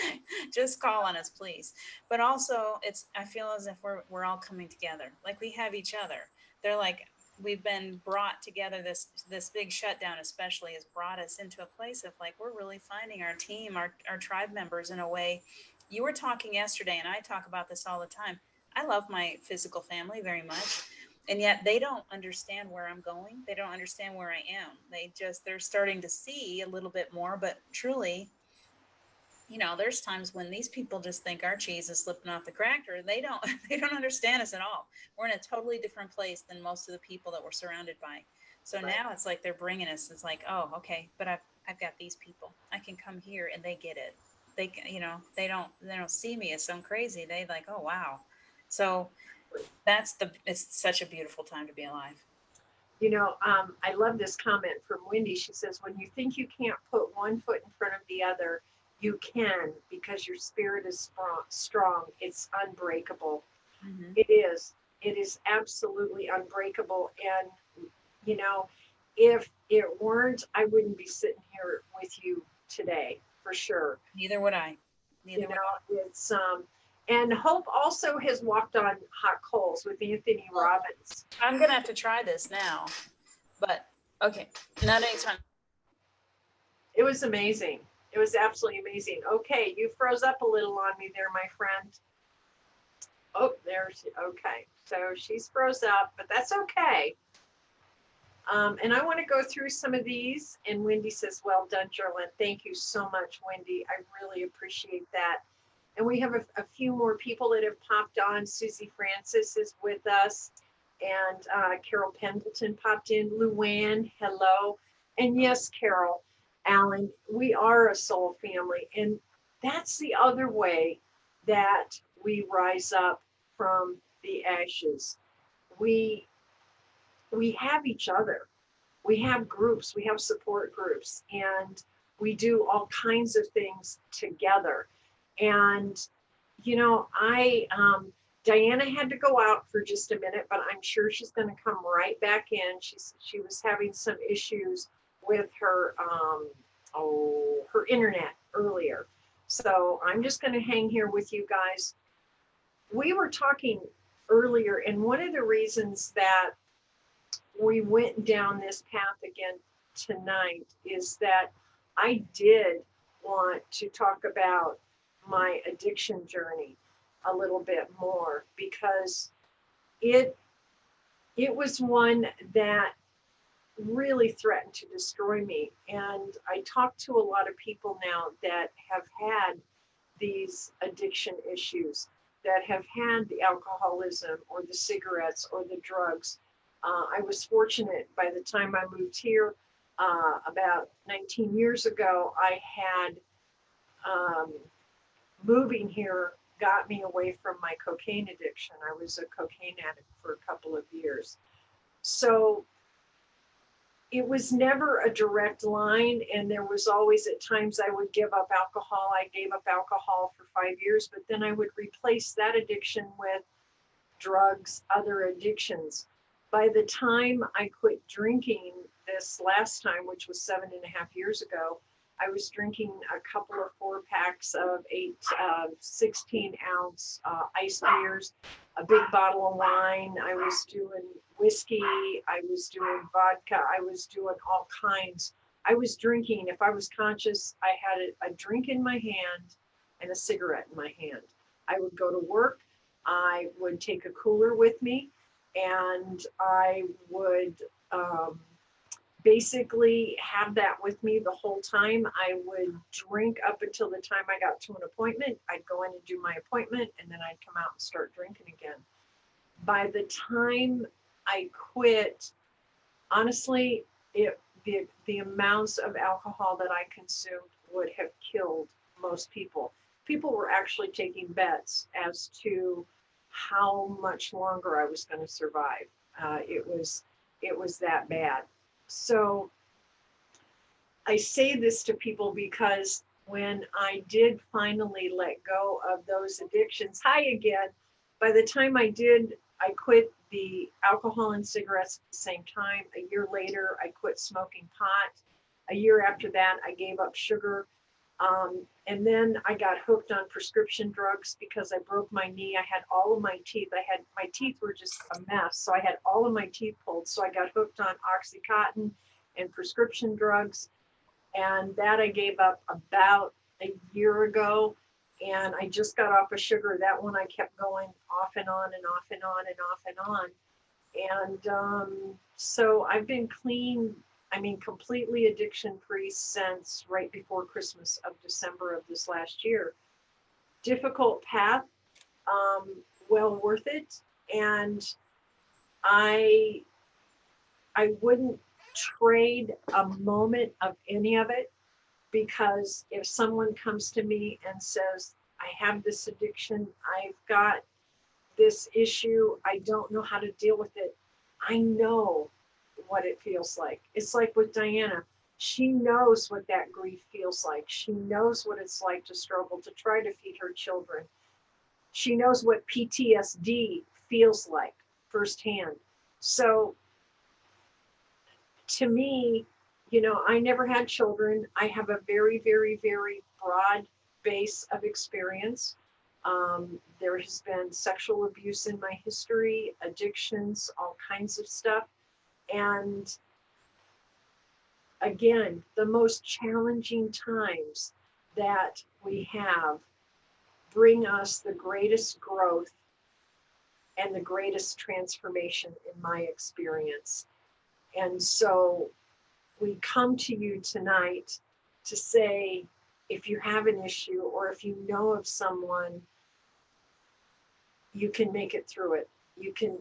Just call on us, please. But also, I feel as if we're all coming together. Like we have each other. They're like, we've been brought together. This big shutdown especially has brought us into a place of like we're really finding our team, our tribe members in a way. You were talking yesterday, and I talk about this all the time. I love my physical family very much, and yet they don't understand where I'm going. They don't understand where I am. They're starting to see a little bit more, but truly, there's times when these people just think our cheese is slipping off the cracker. They don't they don't understand us at all. We're in a totally different place than most of the people that we're surrounded by. So Right. now it's like they're bringing us. It's like, oh, okay, but I've got these people. I can come here and they get it. They don't see me as some crazy. They like, oh wow. So it's such a beautiful time to be alive. I love this comment from Wendy. She says, when you think you can't put one foot in front of the other, you can, because your spirit is strong. It's unbreakable. Hmm. It is. It is absolutely unbreakable. And, you know, if it weren't, I wouldn't be sitting here with you today, for sure. Neither would I. You Neither would I. know, and Hope also has walked on hot coals with Anthony Well, Robbins. I'm gonna have to try this now. But okay, not anytime. It was amazing. It was absolutely amazing. Okay, you froze up a little on me there, my friend. Oh, there's okay. So she's froze up, but that's okay. And I want to go through some of these. And Wendy says, well done, Jeryl Anne. Thank you so much, Wendy. I really appreciate that. And we have a few more people that have popped on. Susie Francis is with us, and Carol Pendleton popped in. Luann, hello. And yes, Carol, Alan, we are a soul family. And that's the other way that we rise up from the ashes. We we have each other. We have groups, we have support groups, and we do all kinds of things together. And Diana had to go out for just a minute, but I'm sure she's going to come right back in. She was having some issues with her her internet earlier. So I'm just going to hang here with you guys. We were talking earlier, and one of the reasons that we went down this path again tonight is that I did want to talk about my addiction journey a little bit more, because it was one that really threatened to destroy me. And I talk to a lot of people now that have had these addiction issues, that have had the alcoholism or the cigarettes or the drugs. I was fortunate by the time I moved here about 19 years ago, I had moving here got me away from my cocaine addiction. I was a cocaine addict for a couple of years. So it was never a direct line, and there was always at times I would give up alcohol. I gave up alcohol for 5 years, but then I would replace that addiction with drugs, other addictions. By the time I quit drinking this last time, which was 7.5 years ago, I was drinking a couple of 4-packs of 16-ounce iced beers, a big bottle of wine. I was doing whiskey. I was doing vodka. I was doing all kinds. I was drinking. If I was conscious, I had a drink in my hand and a cigarette in my hand. I would go to work. I would take a cooler with me, and I would basically have that with me the whole time. I would drink up until the time I got to an appointment. I'd go in and do my appointment, and then I'd come out and start drinking again. By the time I quit, honestly, the amounts of alcohol that I consumed would have killed most people. People were actually taking bets as to how much longer I was going to survive. It was that bad. So I say this to people because when I did finally let go of those addictions, hi again, by the time I did, I quit the alcohol and cigarettes at the same time. A year later, I quit smoking pot. A year after that, I gave up sugar. And then I got hooked on prescription drugs because I broke my knee. I had all of my teeth. My teeth were just a mess. So I had all of my teeth pulled. So I got hooked on Oxycontin and prescription drugs. And that I gave up about a year ago. And I just got off of sugar. That one I kept going off and on and off and on and off and on. And so I've been clean, completely addiction-free since right before Christmas of December of this last year. Difficult path, well worth it. And I wouldn't trade a moment of any of it, because if someone comes to me and says, I have this addiction, I've got this issue, I don't know how to deal with it, I know what it feels like. It's like with Diana. She knows what that grief feels like. She knows what it's like to struggle to try to feed her children. She knows what PTSD feels like firsthand. So to me, I never had children. I have a very, very, very broad base of experience. There has been sexual abuse in my history, addictions, all kinds of stuff. And again, the most challenging times that we have bring us the greatest growth and the greatest transformation in my experience. And so we come to you tonight to say, if you have an issue or if you know of someone, you can make it through it. You can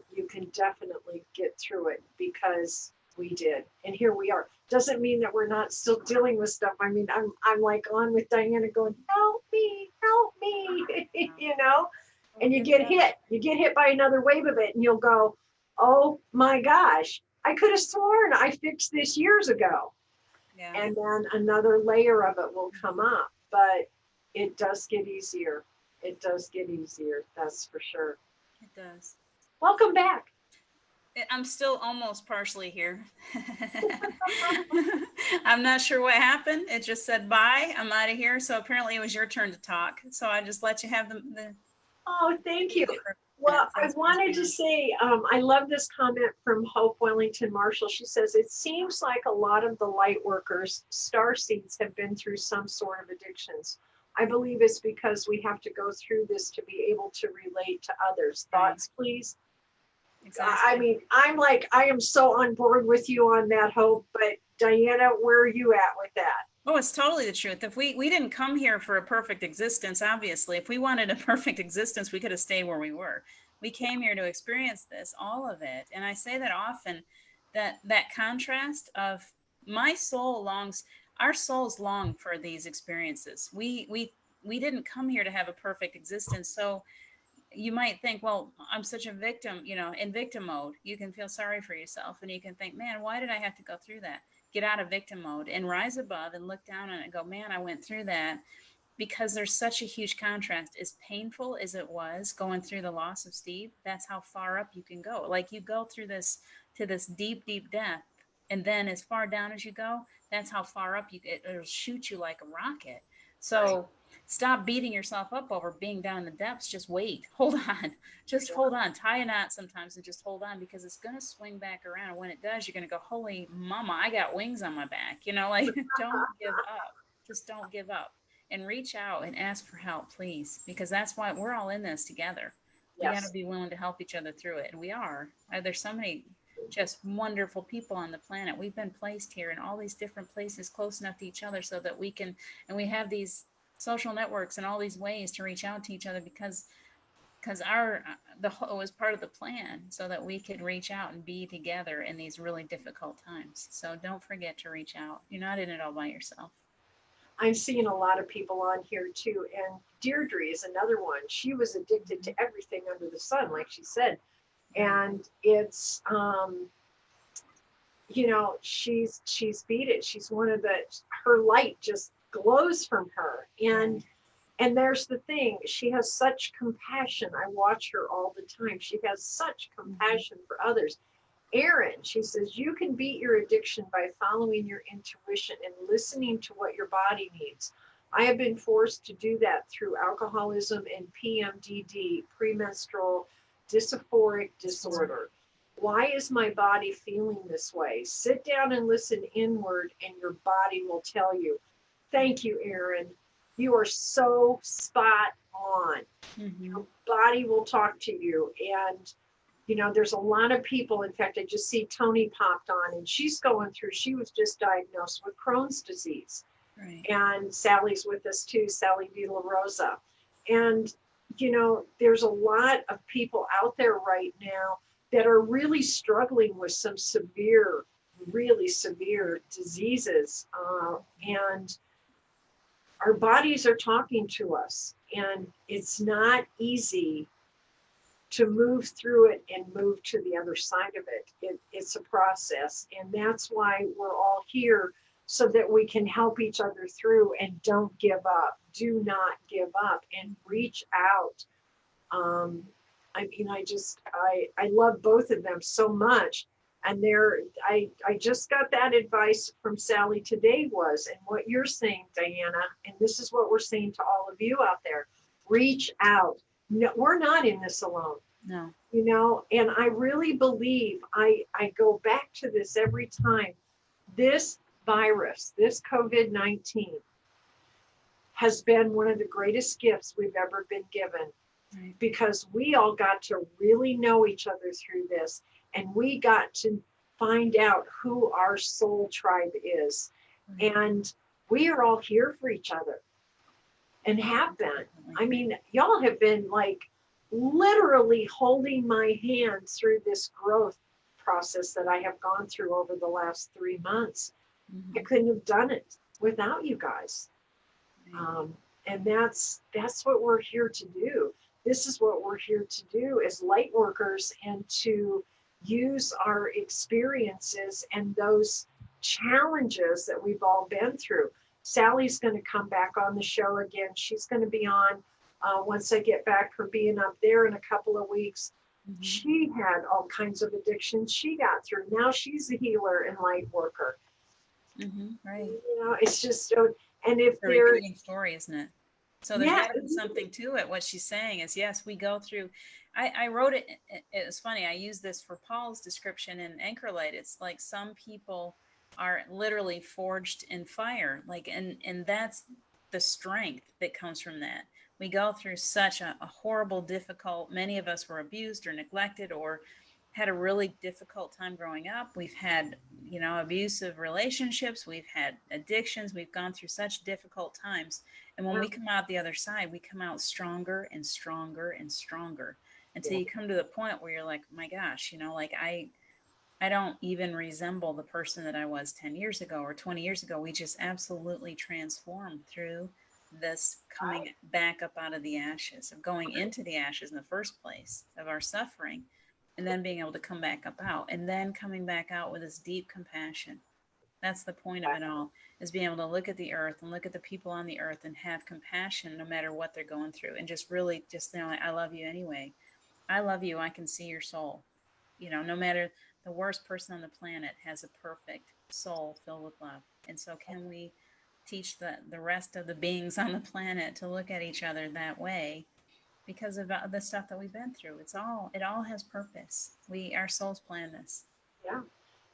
definitely get through it because we did. And here we are. Doesn't mean that we're not still dealing with stuff. I mean, I'm like on with Diana going, help me, you know? And you get hit. You get hit by another wave of it and you'll go, oh my gosh, I could have sworn I fixed this years ago. Yeah. And then another layer of it will come up. But it does get easier. It does get easier. That's for sure. It does. Welcome back. I'm still almost partially here. I'm not sure what happened. It just said bye. I'm out of here. So apparently it was your turn to talk. So I just let you have the Oh, thank you. Well, I wanted to say, I love this comment from Hope Wellington Marshall. She says, it seems like a lot of the light workers, star seeds, have been through some sort of addictions. I believe it's because we have to go through this to be able to relate to others. Thoughts, please? Exactly. I mean, I am so on board with you on that, Hope, but Diana, where are you at with that? Oh, it's totally the truth. If we didn't come here for a perfect existence, obviously, if we wanted a perfect existence, we could have stayed where we were. We came here to experience this, all of it. And I say that often, that contrast of my soul longs, our souls long for these experiences. We didn't come here to have a perfect existence. So you might think, well, I'm such a victim, in victim mode. You can feel sorry for yourself and you can think, man, why did I have to go through that? Get out of victim mode and rise above and look down on it and go, man, I went through that, because there's such a huge contrast. As painful as it was going through the loss of Steve, that's how far up you can go. Like, you go through this to this deep, deep death, and then as far down as you go, that's how far up it'll shoot you like a rocket. So stop beating yourself up over being down in the depths. Just wait, hold on, just hold on, tie a knot sometimes and just hold on, because it's going to swing back around. And when it does, you're going to go, holy mama, I got wings on my back. Like, don't give up. Just don't give up, and reach out and ask for help, please, because that's why we're all in this together. We got to be willing to help each other through it. And we are. There's so many just wonderful people on the planet. We've been placed here in all these different places close enough to each other so that we can, and we have these social networks and all these ways to reach out to each other, because it was part of the plan so that we could reach out and be together in these really difficult times. So don't forget to reach out. You're not in it all by yourself. I'm seeing a lot of people on here too. And Deirdre is another one. She was addicted to everything under the sun, like she said. And it's, she's beat it. She's one of her light just glows from her. And there's the thing, she has such compassion. I watch her all the time. She has such compassion for others. Erin, she says, you can beat your addiction by following your intuition and listening to what your body needs. I have been forced to do that through alcoholism and PMDD, premenstrual dysphoric disorder. Why is my body feeling this way? Sit down and listen inward, and your body will tell you. Thank you, Erin. You are so spot on. Your body will talk to you. And there's a lot of people. In fact, I just see Tony popped on, and she was just diagnosed with Crohn's disease. Right. And Sally's with us too, Sally De La Rosa. And, there's a lot of people out there right now that are really struggling with some really severe diseases. And our bodies are talking to us, and it's not easy to move through it and move to the other side of it. It's a process. And that's why we're all here, so that we can help each other through, and don't give up. Do not give up and reach out. I love both of them so much. And I just got that advice from Sally today and what you're saying, Diana, and this is what we're saying to all of you out there, reach out. No, we're not in this alone. No. And I really believe, I go back to this every time, this virus, this COVID-19 has been one of the greatest gifts we've ever been given. Right. Because we all got to really know each other through this, and we got to find out who our soul tribe is. Right. And we are all here for each other. and have been. I mean, y'all have been like literally holding my hand through this growth process that I have gone through over the last 3 months. I couldn't have done it without you guys. And that's what we're here to do. This is what we're here to do as light workers, and to use our experiences and those challenges that we've all been through. Sally's going to come back on the show again. She's going to be on once I get back from being up there in a couple of weeks. She had all kinds of addictions she got through. Now she's a healer and light worker. Right. You know, it's just so, and if it's a they're repeating story, isn't it? So there's got to be something to it. What she's saying is, yes, we go through. I wrote it. It was funny. I used this for Paul's description in Anchor Light. It's like some people are literally forged in fire, like, and that's the strength that comes from that. We go through such a horrible, difficult. Many of us were abused or neglected or had a really difficult time growing up. We've had, abusive relationships. We've had addictions. We've gone through such difficult times. And when we come out the other side, we come out stronger and stronger and stronger until you come to the point where you're like, my gosh, like I don't even resemble the person that I was 10 years ago or 20 years ago. We just absolutely transformed through this coming back up out of the ashes, of going into the ashes in the first place, of our suffering, and then being able to come back up out, and then coming back out with this deep compassion. That's the point of it all, is being able to look at the earth and look at the people on the earth and have compassion no matter what they're going through, and just really just, I love you anyway. I love you. I can see your soul. No matter, the worst person on the planet has a perfect soul filled with love. And so can we teach the rest of the beings on the planet to look at each other that way, because of the stuff that we've been through? It all has purpose. Our souls plan this. Yeah.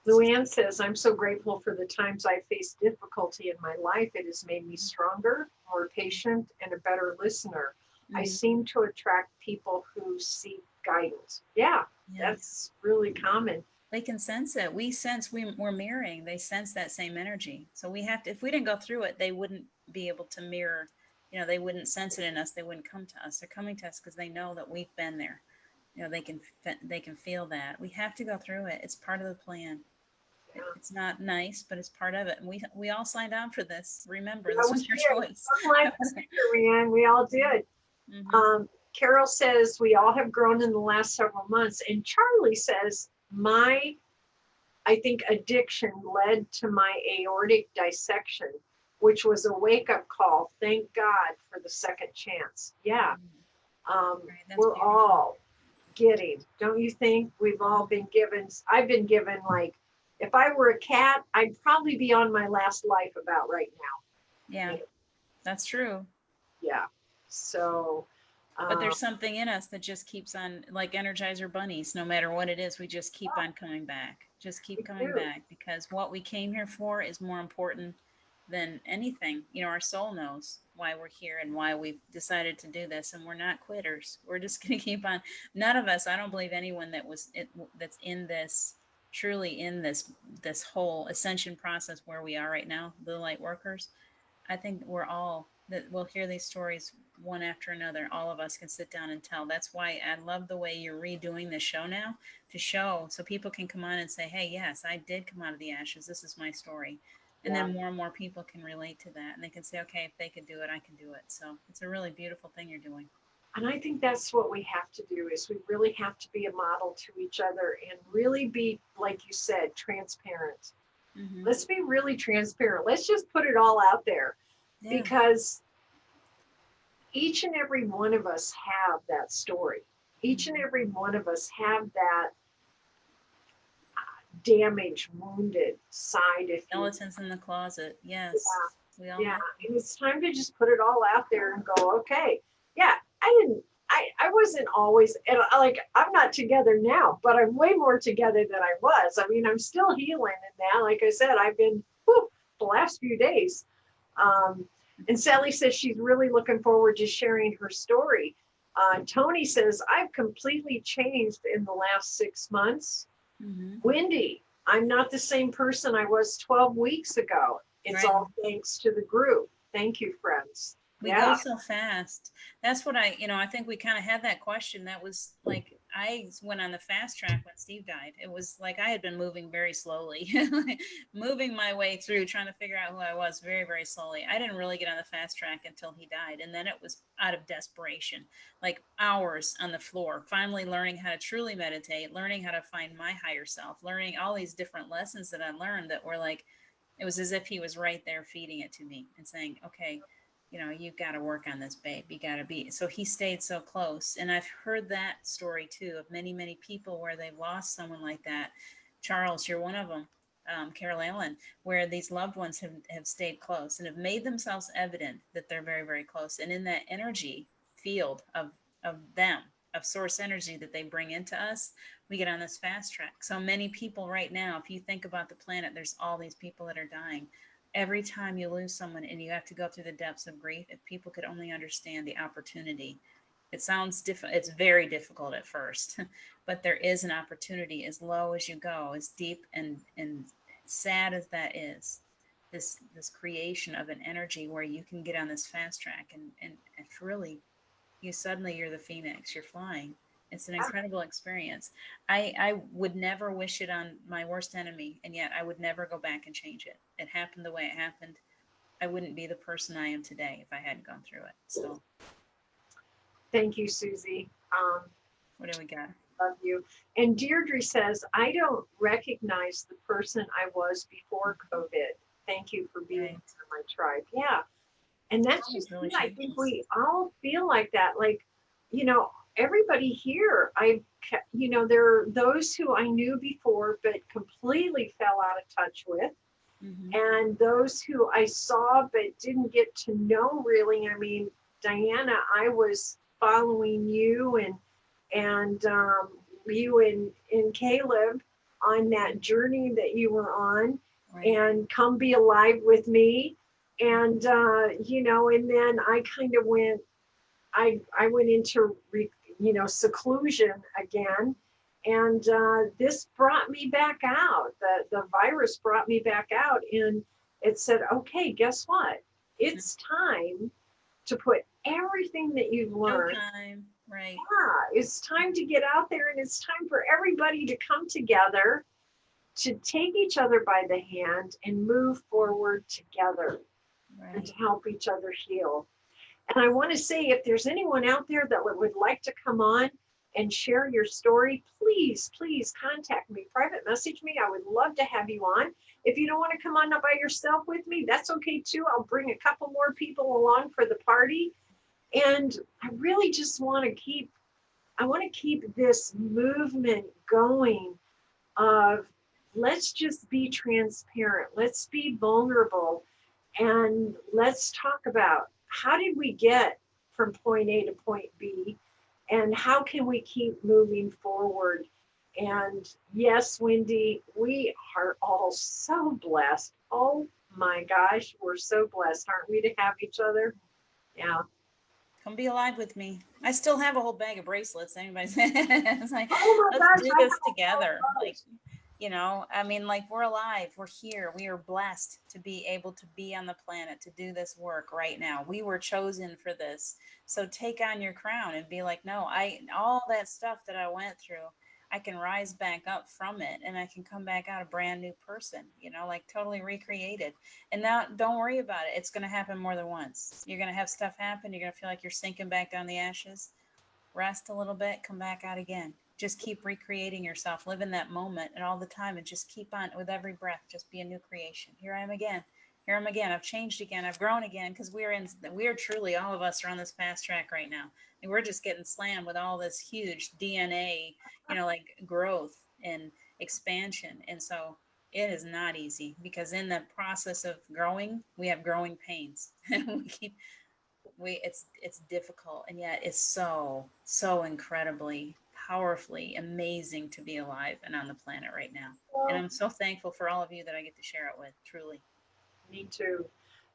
Luann says, I'm so grateful for the times I faced difficulty in my life. It has made me stronger, more patient, and a better listener. I seem to attract people who seek guidance. Yeah, that's really common. They can sense it. We sense we're mirroring. They sense that same energy. So we have to, if we didn't go through it, they wouldn't be able to mirror. They wouldn't sense it in us. They wouldn't come to us. They're coming to us because they know that we've been there. They can feel that. We have to go through it. It's part of the plan. It's not nice, but it's part of it. And we all signed on for this. Remember, this was your choice. We all did. Carol says, we all have grown in the last several months. And Charlie says, I think addiction led to my aortic dissection, which was a wake-up call. Thank God for the second chance. Yeah. We're all getting, don't you think? We've all been given, I've been given, like, if I were a cat, I'd probably be on my last life about right now. Yeah, that's true. Yeah. So. But there's something in us that just keeps on, like Energizer bunnies, no matter what it is, we just keep on coming back. Just keep coming back, because what we came here for is more important than anything. Our soul knows why we're here and why we've decided to do this, and we're not quitters. We're just going to keep on. None of us, I don't believe anyone that's in this, truly in this whole ascension process where we are right now, the light workers, I think we're all, that we'll hear these stories one after another. All of us can sit down and tell. That's why I love the way you're redoing the show now, to show so people can come on and say, hey, yes, I did come out of the ashes. This is my story. And then more and more people can relate to that, and they can say, okay, if they could do it, I can do it. So it's a really beautiful thing you're doing. And I think that's what we have to do, is we really have to be a model to each other and really be, like you said, transparent. Let's be really transparent. Let's just put it all out there, because each and every one of us have that story. Each and every one of us have that damaged, wounded side. Skeletons in the closet. Yes. We all and it's time to just put it all out there and go, okay, I wasn't always, and I'm not together now, but I'm way more together than I was. I mean, I'm still healing in that. Like I said, I've been the last few days. And Sally says she's really looking forward to sharing her story. Tony says, I've completely changed in the last 6 months. Wendy, I'm not the same person I was 12 weeks ago. It's all thanks to the group. Thank you, friends. We go so fast. That's what I think we kind of had that question. That was like, I went on the fast track when Steve died. It was like I had been moving very slowly, moving my way through, trying to figure out who I was very, very slowly. I didn't really get on the fast track until he died. And then it was out of desperation, like hours on the floor, finally learning how to truly meditate, learning how to find my higher self, learning all these different lessons that I learned that were like, it was as if he was right there feeding it to me and saying, okay, you've got to work on this, babe. You got to be. So he stayed so close. And I've heard that story too of many, many people where they've lost someone like that. Charles, you're one of them. Carol Allen, where these loved ones have stayed close and have made themselves evident that they're very, very close. And in that energy field of them, of source energy that they bring into us, we get on this fast track. So many people right now, if you think about the planet, there's all these people that are dying. Every time you lose someone and you have to go through the depths of grief, if people could only understand the opportunity, it sounds it's very difficult at first, but there is an opportunity as low as you go, as deep and sad as that is. This creation of an energy where you can get on this fast track and really you're the phoenix, you're flying. It's an incredible experience. I would never wish it on my worst enemy, and yet I would never go back and change it. It happened the way it happened. I wouldn't be the person I am today if I hadn't gone through it. So thank you, Susie. what do we got? Love you. And Deirdre says, I don't recognize the person I was before COVID. Thank you for being in my tribe. Yeah. And that's just, really I think we all feel like that. Like, everybody here, there are those who I knew before, but completely fell out of touch with. Mm-hmm. And those who I saw, but didn't get to know really. I mean, Diana, I was following you and you and Caleb on that journey that you were on, right. And Come Be Alive with Me. And, and then I kind of went into, seclusion again. And this brought me back out. The virus brought me back out. And it said, okay, guess what? It's time to put everything that you've learned. Time. Right. Yeah, it's time to get out there, and it's time for everybody to come together, to take each other by the hand and move forward together. Right. And to help each other heal. And I want to say, if there's anyone out there that would like to come on and share your story, please contact me, private message me. I would love to have you on. If you don't want to come on by yourself with me, that's okay too. I'll bring a couple more people along for the party. And I really just want to keep this movement going of let's just be transparent. Let's be vulnerable. And let's talk about how did we get from point A to point B, and how can we keep moving forward? And yes, Wendy, we are all so blessed. Oh my gosh, we're so blessed, aren't we, to have each other? Yeah. Come be alive with me. I still have a whole bag of bracelets. Anybody's it's like, let's do this together. Like, we're alive, we're here, we are blessed to be able to be on the planet, to do this work right now. We were chosen for this. So take on your crown and be like, no, all that stuff that I went through, I can rise back up from it and I can come back out a brand new person, totally recreated. And now don't worry about it. It's going to happen more than once. You're going to have stuff happen. You're going to feel like you're sinking back down the ashes. Rest a little bit, come back out again. Just keep recreating yourself, live in that moment and all the time, and just keep on with every breath. Just be a new creation. Here I am again. Here I am again. I've changed again. I've grown again, because we are truly, all of us are on this fast track right now. And we're just getting slammed with all this huge DNA, growth and expansion. And so it is not easy, because in the process of growing, we have growing pains. It's difficult, and yet it's so incredibly powerfully amazing to be alive and on the planet right now. And I'm so thankful for all of you that I get to share it with, truly. Me too.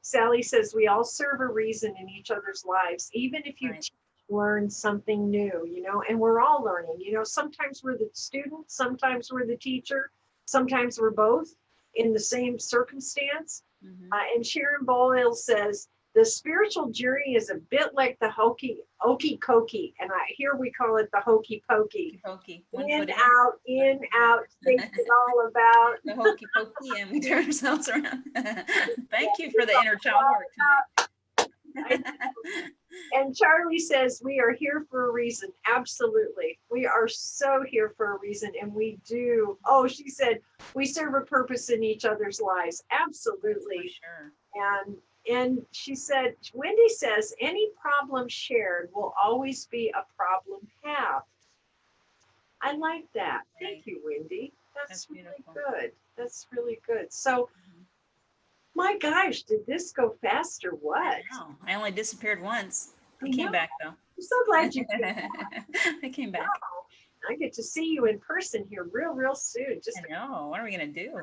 Sally says we all serve a reason in each other's lives, even if you learn something new, and we're all learning. Sometimes we're the student, sometimes we're the teacher, sometimes we're both in the same circumstance. Mm-hmm. And Sharon Boyle says, The spiritual journey is a bit like the okey cokey, and here we call it the hokey pokey. Pokey. In, out, shake it all about. The hokey pokey, and we turn ourselves around. Thank you for the inner child work tonight. And Charlie says, we are here for a reason. Absolutely. We are so here for a reason. And we do. Oh, she said, we serve a purpose in each other's lives. Absolutely. For sure. And she said, Wendy says, any problem shared will always be a problem halved. I like that. Right. Thank you, Wendy. That's really beautiful. good. That's really good. So, my gosh, did this go fast or what? I only disappeared once. I came back though. I'm so glad you came back. I came back. Wow. I get to see you in person here real soon. I know. What are we gonna do?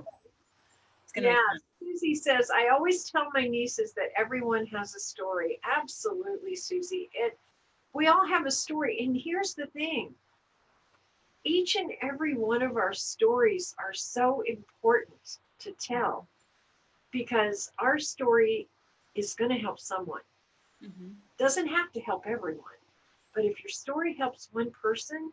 It's gonna be fun. Susie says, I always tell my nieces that everyone has a story. Absolutely, Susie. We all have a story. And here's the thing. Each and every one of our stories are so important to tell, because our story is going to help someone. Mm-hmm. Doesn't have to help everyone, but if your story helps one person,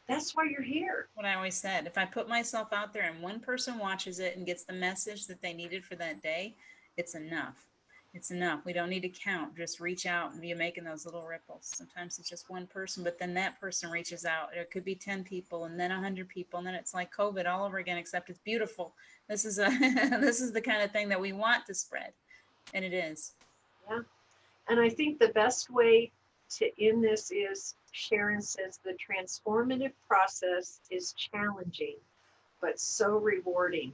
that's why you're here. What I always said, if I put myself out there and one person watches it and gets the message that they needed for that day, it's enough. It's enough. We don't need to count. Just reach out and be making those little ripples. Sometimes it's just one person, but then that person reaches out. It could be 10 people and then 100 people. And then it's like COVID all over again, except it's beautiful. This is the kind of thing that we want to spread. And it is. Yeah. And I think the best way to end this is, Sharon says, the transformative process is challenging, but so rewarding.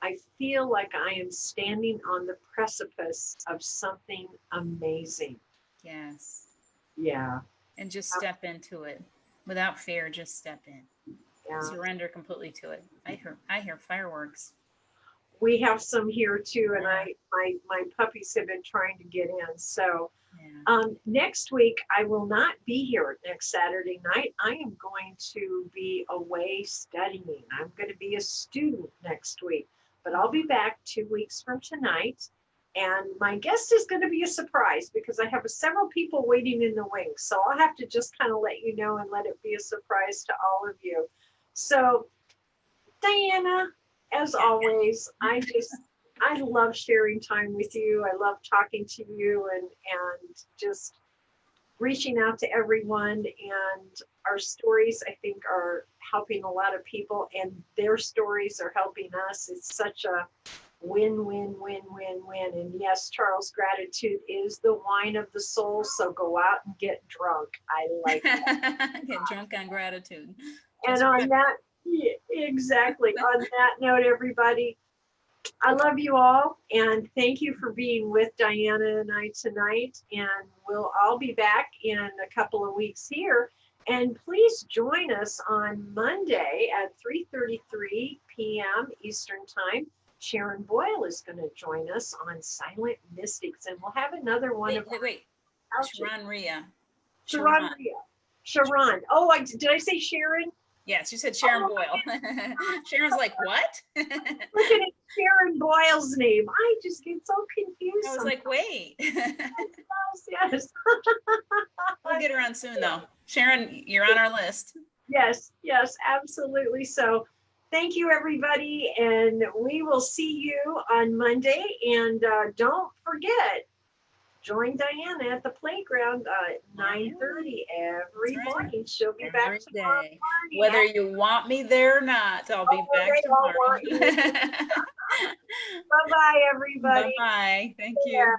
I feel like I am standing on the precipice of something amazing. Yes. Yeah. And just step into it without fear. Just step in. Yeah. Surrender completely to it. I hear fireworks. We have some here too, and my puppies have been trying to get in. So next week I will not be here next Saturday night. I am going to be away studying. I'm going to be a student next week. But I'll be back 2 weeks from tonight. And my guest is going to be a surprise, because I have several people waiting in the wings. So I'll have to just kind of let you know and let it be a surprise to all of you. So, Diana, as always, I love sharing time with you. I love talking to you and just reaching out to everyone. And our stories, I think, are helping a lot of people, and their stories are helping us. It's such a win-win-win-win-win. And yes, Charles, gratitude is the wine of the soul. So go out and get drunk. I like that. Get drunk on gratitude. And on that, exactly. On that note, everybody, I love you all, and thank you for being with Diana and I tonight. And we'll all be back in a couple of weeks here. And please join us on Monday at 3:33 p.m. Eastern Time. Sharon Boyle is going to join us on Silent Mystics, and we'll have another one. Wait. Sharon Rhea. Sharon. Oh, did I say Sharon? Yes, you said Sharon Boyle. Sharon's like, what? Look at Sharon Boyle's name. I just get so confused. I was like, wait. Yes. We'll get her on soon, though. Sharon, you're on our list. Yes, absolutely. So thank you, everybody. And we will see you on Monday. And don't forget, join Diana at the playground at 9:30 every morning. She'll be back tomorrow morning. Whether you want me there or not, I'll be back tomorrow. Bye-bye, everybody. Bye-bye. Thank you.